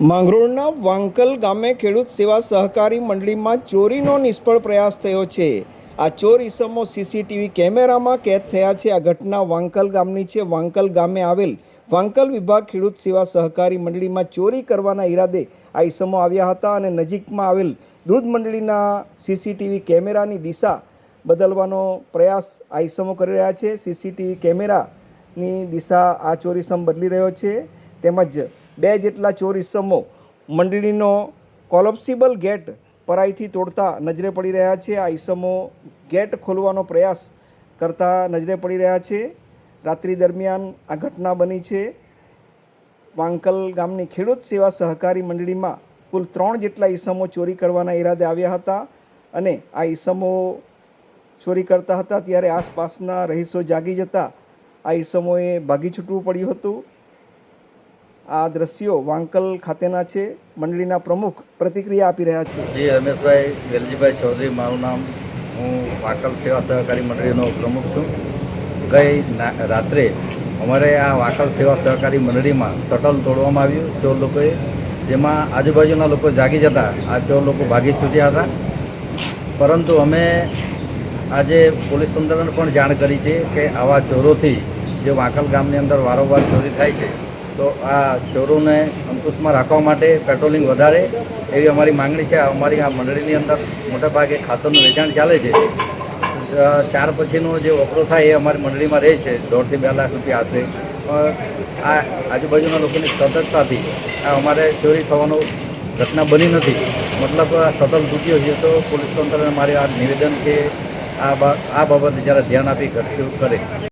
માંગરોળના વાંકલ ગામે ખેડૂત સેવા સહકારી મંડળીમાં ચોરીનો નિષ્ફળ પ્રયાસ થયો છે। આ ચોર ઈસમો સીસીટીવી કેમેરામાં કેદ થયા છે। આ ઘટના વાંકલ ગામની છે। વાંકલ ગામે આવેલ વાંકલ વિભાગ ખેડૂત સેવા સહકારી મંડળીમાં ચોરી કરવાના ઈરાદે આ ઈસમો આવ્યા હતા અને નજીકમાં આવેલ દૂધ મંડળીના સીસીટીવી કેમેરાની દિશા બદલવાનો પ્રયાસ આ ઈસમો કરી રહ્યા છે। સીસીટીવી કેમેરાની દિશા આ ચોર ઈસમ બદલી રહ્યો છે। તેમજ 2 જેટલા ચોર ઈસમો મંડળીનો કોલેપ્સિબલ ગેટ પરાઈથી તોડતા નજરે પડી રહ્યા છે। આ ઈસમો ગેટ ખોલવાનો પ્રયાસ કરતા નજરે પડી રહ્યા છે। રાત્રિ દરમિયાન આ ઘટના બની છે। વાંકલ ગામની ખેડૂત સેવા સહકારી મંડળીમાં કુલ 3 જેટલા ઈસમો ચોરી કરવાના ઈરાદે આવ્યા હતા અને આ ઈસમો ચોરી કરતા હતા ત્યારે આસપાસના રહીશો જાગી જતા આ ઈસમોએ ભાગી છૂટવું પડ્યું હતું। આ દ્રશ્યો વાંકલ ખાતેના છે। મંડળીના પ્રમુખ પ્રતિક્રિયા આપી રહ્યા છે। જી રમેશભાઈ વેલજીભાઈ ચૌધરી મારું નામ। હું વાંકલ સેવા સહકારી મંડળીનો પ્રમુખ છું। ગઈ રાત્રે અમારે આ વાંકલ સેવા સહકારી મંડળીમાં શટલ તોડવામાં આવ્યું ચોર લોકોએ, જેમાં આજુબાજુના લોકો જાગી જતા આ ચોર લોકો ભાગી છૂટ્યા હતા। પરંતુ અમે આજે પોલીસ તંત્રને પણ જાણ કરી છે કે આવા ચોરોથી જે વાંકલ ગામની અંદર વારંવાર ચોરી થાય છે તો આ ચોરોને અંકુશમાં રાખવા માટે પેટ્રોલિંગ વધારે એવી અમારી માંગણી છે। અમારી આ મંડળીની અંદર મોટાભાગે ખાતરનું વેચાણ ચાલે છે। 4 પછીનો જે વપરો થાય એ અમારી મંડળીમાં રહે છે, 1.5 થી 2 લાખ રૂપિયા હશે। આ આજુબાજુના લોકોની સતર્કતાથી આ અમારે ચોરી થવાનો ઘટના બની નથી। મતલબ આ સતત તૂટ્યો છે તો પોલીસ તંત્રને મારી આ નિવેદન કે આ બાબતે જરા ધ્યાન આપી ઘટતું કરે।